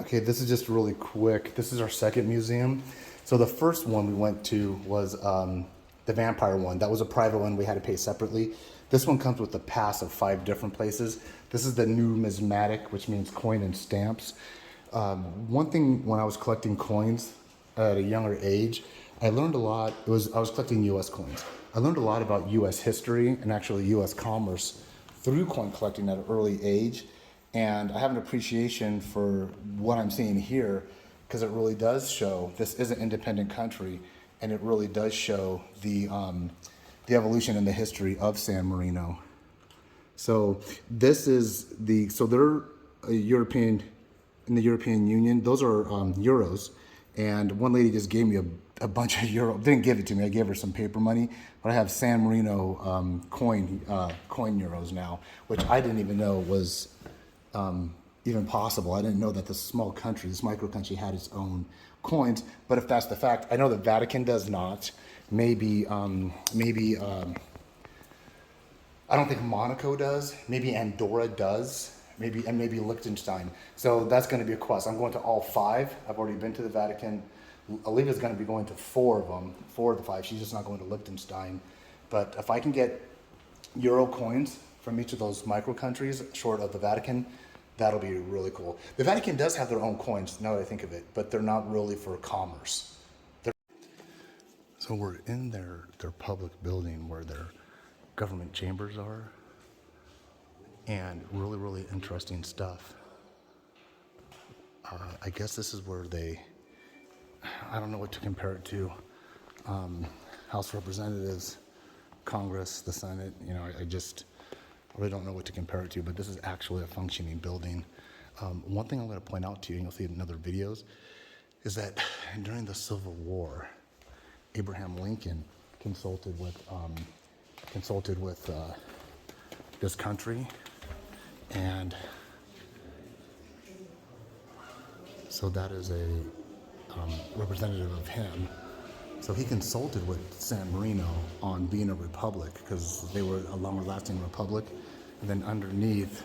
Okay, this is just really quick. This is our second museum. So the first one we went to was the vampire one. That was a private one. We had to pay separately. This one comes with a pass of 5 different places. This is the numismatic, which means coin and stamps. One thing when I was collecting coins at a younger age, I learned a lot. I was collecting U.S. coins. I learned a lot about U.S. history and actually U.S. commerce through coin collecting at an early age. And I have an appreciation for what I'm seeing here because it really does show this is an independent country, and it really does show the evolution and the history of San Marino. So this is they're European, in the European Union. Those are euros, and one lady just gave me a bunch of euro. Didn't give it to me. I gave her some paper money, but I have San Marino coin euros now, which I didn't even know was even possible. I didn't know that this small country, this micro country, had its own coins. But if that's the fact, I know the Vatican does not. Maybe I don't think Monaco does. Maybe Andorra does. Maybe Liechtenstein. So that's going to be a quest. I'm going to all 5. I've already been to the Vatican. Olivia's going to be going to 4 of them, 4 of the 5. She's just not going to Liechtenstein. But if I can get euro coins from each of those micro countries, short of the Vatican, that'll be really cool. The Vatican does have their own coins, now that I think of it, but they're not really for commerce. So we're in their public building where their government chambers are, and really, really interesting stuff. I guess this is where I don't know what to compare it to. House of Representatives, Congress, the Senate, I really don't know what to compare it to, but this is actually a functioning building. One thing I'm going to point out to you, and you'll see it in other videos, is that during the Civil War, Abraham Lincoln consulted with this country, and so that is a representative of him. So he consulted with San Marino on being a republic because they were a longer-lasting republic. And then underneath,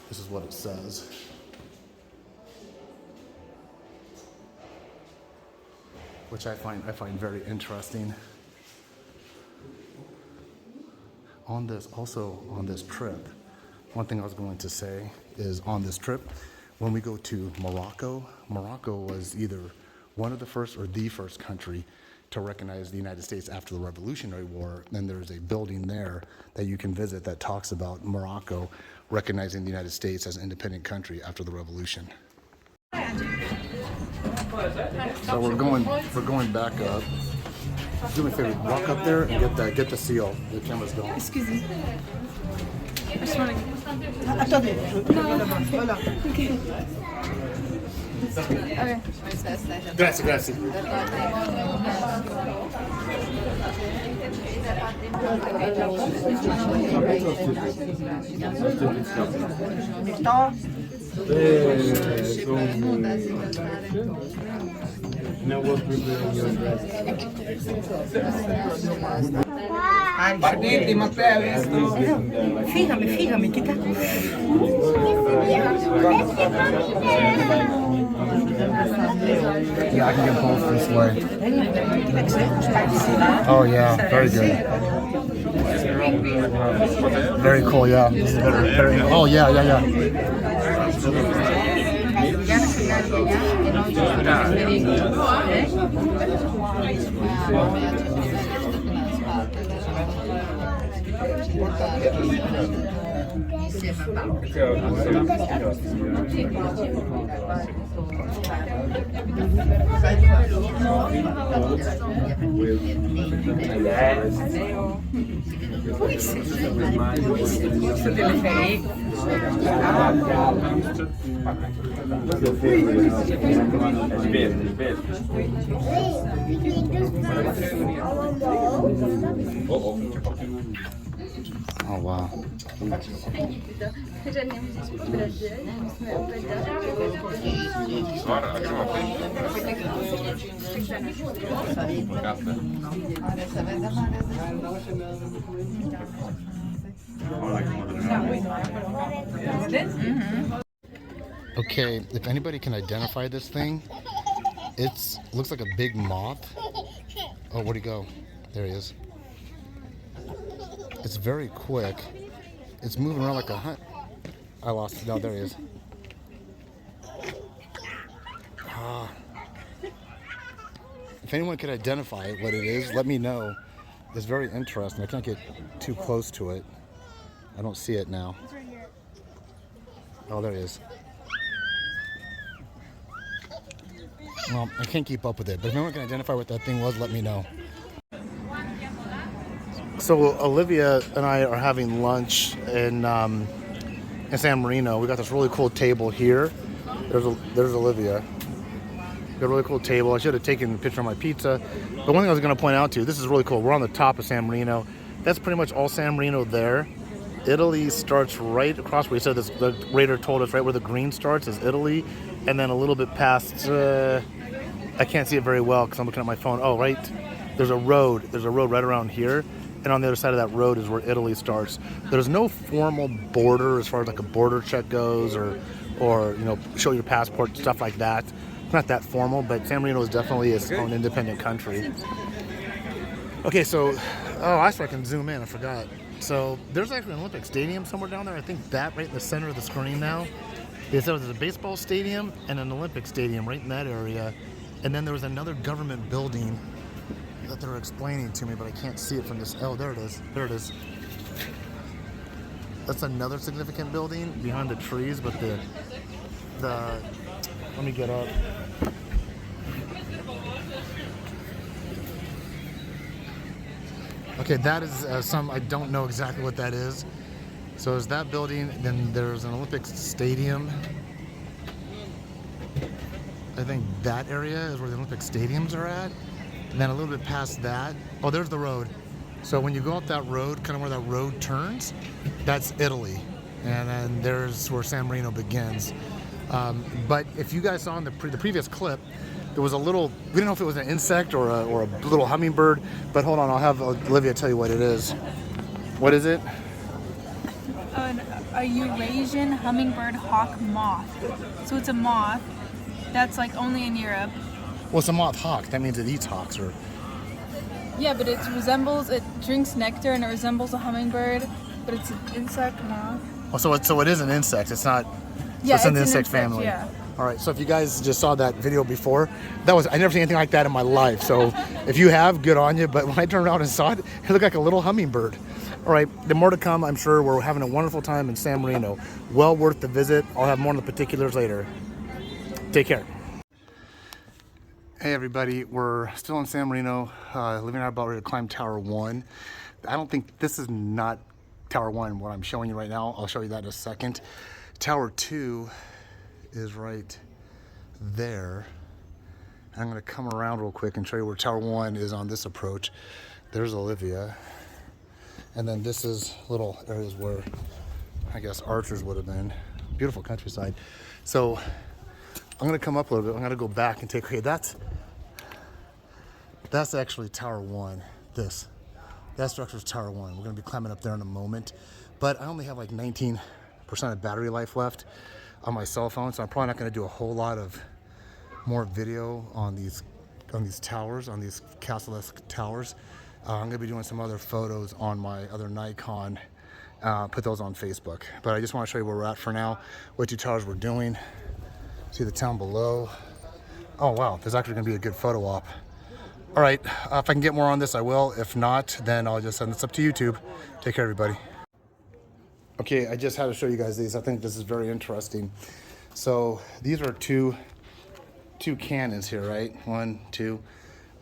this is what it says. Which I find very interesting. On this trip, one thing I was going to say is on this trip, when we go to Morocco was either one of the first or the first country to recognize the United States after the Revolutionary War. And there's a building there that you can visit that talks about Morocco recognizing the United States as an independent country after the Revolution. So we're going back up. Do me a favor, walk up there and get the seal. The camera's going. Excuse me. Attendez, voilà. Okay. Okay. Grazie. Partiti, Matteo, hai visto? Figami, che cazzo? Yeah, I can get both this way. Oh yeah, very good. Very cool, yeah. This is very, oh yeah. Oh wow. Okay, if anybody can identify this thing, looks like a big moth. Oh, where'd he go? There he is. It's very quick. It's moving around like a hunt. I lost it. No, there he is. If anyone could identify what it is, let me know. It's very interesting. I can't get too close to it. I don't see it now. It's right here. Oh, there he is. Well, I can't keep up with it, but if anyone can identify what that thing was, let me know. So Olivia and I are having lunch in San Marino. We got this really cool table here. There's Olivia. Got a really cool table. I should have taken a picture of my pizza. But one thing I was going to point out to you, this is really cool. We're on the top of San Marino. That's pretty much all San Marino there. Italy starts right across where he said this. The radar told us right where the green starts is Italy, and then a little bit past. I can't see it very well because I'm looking at my phone. Oh, right. There's a road. There's a road right around here, and on the other side of that road is where Italy starts. There's no formal border as far as like a border check goes, or show your passport, stuff like that. It's not that formal, but San Marino is definitely its own independent country. Okay, so I can zoom in. I forgot. So there's actually an Olympic stadium somewhere down there. I think that right in the center of the screen now. So there's a baseball stadium and an Olympic stadium right in that area. And then there was another government building that they're explaining to me, but I can't see it from this. Oh, there it is. There it is. That's another significant building behind the trees, but the let me get up. Okay, that is I don't know exactly what that is. So there's that building, then there's an Olympic stadium. I think that area is where the Olympic stadiums are at. And then a little bit past that, oh, there's the road. So when you go up that road, kind of where that road turns, that's Italy. And then there's where San Marino begins. But if you guys saw in the previous clip, there was a little, we didn't know if it was an insect or a little hummingbird, but hold on, I'll have Olivia tell you what it is. What is it? A Eurasian hummingbird hawk moth. So it's a moth that's like only in Europe. Well, it's a moth hawk. That means it eats hawks, or? Yeah, but it drinks nectar and it resembles a hummingbird, but it's an insect moth. Oh, so it is an insect. It's not. Yeah, it's in the insect family. Yeah. All right. So if you guys just saw that video before, I never seen anything like that in my life. So if you have, good on you. But when I turned around and saw it, it looked like a little hummingbird. All right. The more to come. I'm sure we're having a wonderful time in San Marino. Well worth the visit. I'll have more on the particulars later. Take care. Hey everybody, we're still in San Marino. Living out about ready to climb Tower 1. I don't think this is not Tower 1, what I'm showing you right now. I'll show you that in a second. Tower 2 is right there. I'm gonna come around real quick and show you where Tower 1 is on this approach. There's Olivia. And then this is little areas where I guess archers would have been. Beautiful countryside. So I'm gonna come up a little bit. I'm gonna go back and take, okay, that's actually Tower 1. That structure's Tower 1. We're gonna be climbing up there in a moment. But I only have like 19% of battery life left on my cell phone, so I'm probably not gonna do a whole lot of more video on these towers, on these castle-esque towers. I'm gonna be doing some other photos on my other Nikon, put those on Facebook. But I just wanna show you where we're at for now, what two towers we're doing. See the town below. Oh wow, there's actually gonna be a good photo op. All right, if I can get more on this, I will. If not, then I'll just send this up to YouTube. Take care, everybody. Okay, I just had to show you guys these. I think this is very interesting. So these are two cannons here, right? 1, 2.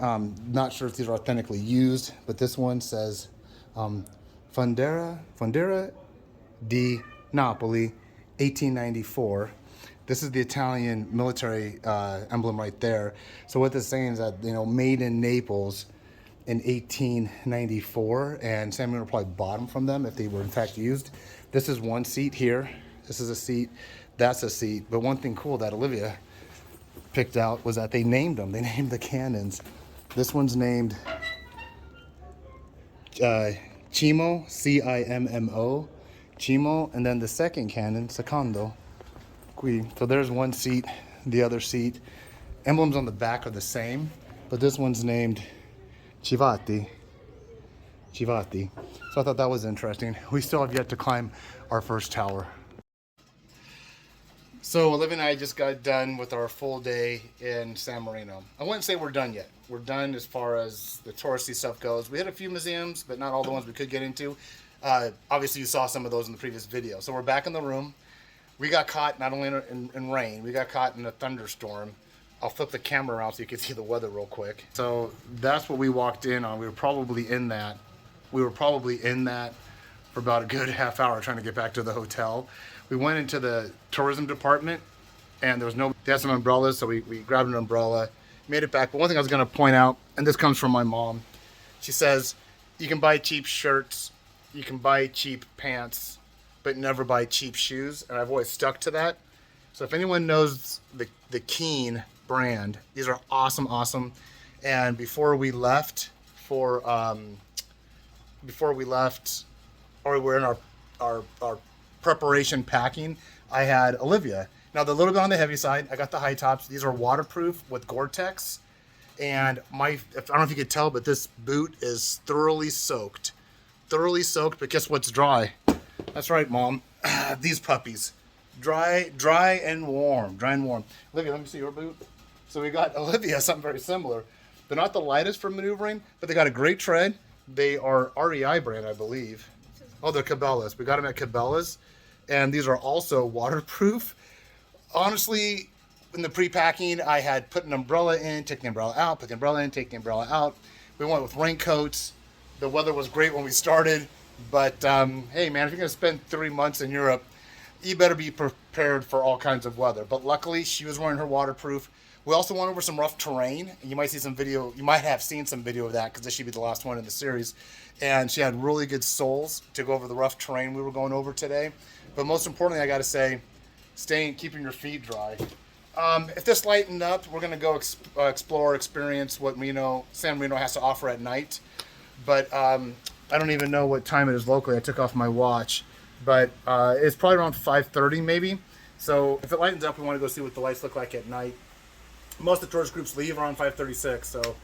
Not sure if these are authentically used, but this one says Fondera di Napoli, 1894. This is the Italian military emblem right there. So what this is saying is that, made in Naples in 1894, and San Marino probably bought them from them if they were in fact used. This is one seat here. This is a seat. That's a seat. But one thing cool that Olivia picked out was that they named them. They named the cannons. This one's named Cimo, Cimmo, Cimo, and then the second cannon, Secondo, qui. So there's one seat, the other seat. Emblems on the back are the same, but this one's named Chivati. Chivati. So I thought that was interesting. We still have yet to climb our first tower. So Olivia and I just got done with our full day in San Marino. I wouldn't say we're done yet. We're done as far as the touristy stuff goes. We had a few museums, but not all the ones we could get into. Obviously, you saw some of those in the previous video. So we're back in the room. We got caught not only in rain, we got caught in a thunderstorm. I'll flip the camera around so you can see the weather real quick. So that's what we walked in on. We were probably in that. For about a good half hour trying to get back to the hotel. We went into the tourism department and they had some umbrellas, so we grabbed an umbrella, made it back. But one thing I was gonna point out, and this comes from my mom, she says, you can buy cheap shirts, you can buy cheap pants, but never buy cheap shoes. And I've always stuck to that. So if anyone knows the Keen brand, these are awesome. And before we left, or we were in our preparation packing, I had Olivia. Now they're a little bit on the heavy side. I got the high tops. These are waterproof with Gore-Tex. And I don't know if you could tell, but this boot is thoroughly soaked, but guess what's dry? That's right, Mom. These puppies. Dry and warm. Olivia, let me see your boot. So we got Olivia something very similar. They're not the lightest for maneuvering, but they got a great tread. They are REI brand, I believe. Oh, they're Cabela's. We got them at Cabela's. And these are also waterproof. Honestly, in the pre-packing, I had put an umbrella in, take the umbrella out, put the umbrella in, take the umbrella out. We went with raincoats. The weather was great when we started. But, hey, man, if you're going to spend 3 months in Europe, you better be prepared for all kinds of weather. But luckily, she was wearing her waterproof. We also went over some rough terrain. You might have seen some video of that because this should be the last one in the series. And she had really good soles to go over the rough terrain we were going over today. But most importantly, I got to say, keeping your feet dry. If this lightened up, we're going to go explore, experience what San Marino has to offer at night. But I don't even know what time it is locally. I took off my watch. But it's probably around 5:30 maybe. So if it lightens up, we want to go see what the lights look like at night. Most of the tourist groups leave around 5:36, so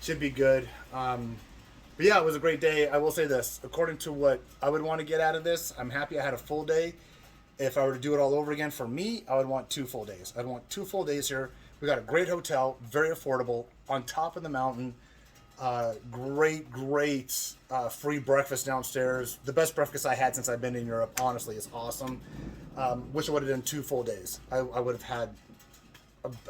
should be good. But yeah, it was a great day. I will say this, according to what I would want to get out of this, I'm happy I had a full day. If I were to do it all over again, for me, I would want 2 full days. I'd want 2 full days here. We got a great hotel, very affordable, on top of the mountain. Great free breakfast downstairs. The best breakfast I had since I've been in Europe. Honestly, it's awesome. Wish I would have done 2 full days. I would have had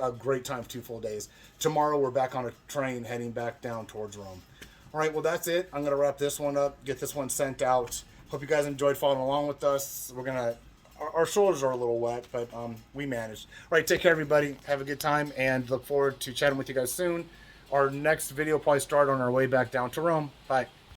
a great time 2 full days. Tomorrow we're back on a train heading back down towards Rome. All right, well that's it. I'm gonna wrap this one up, get this one sent out. Hope you guys enjoyed following along with us. Our shoulders are a little wet, but we managed. All right, take care, everybody. Have a good time, and look forward to chatting with you guys soon. Our next video will probably start on our way back down to Rome. Bye.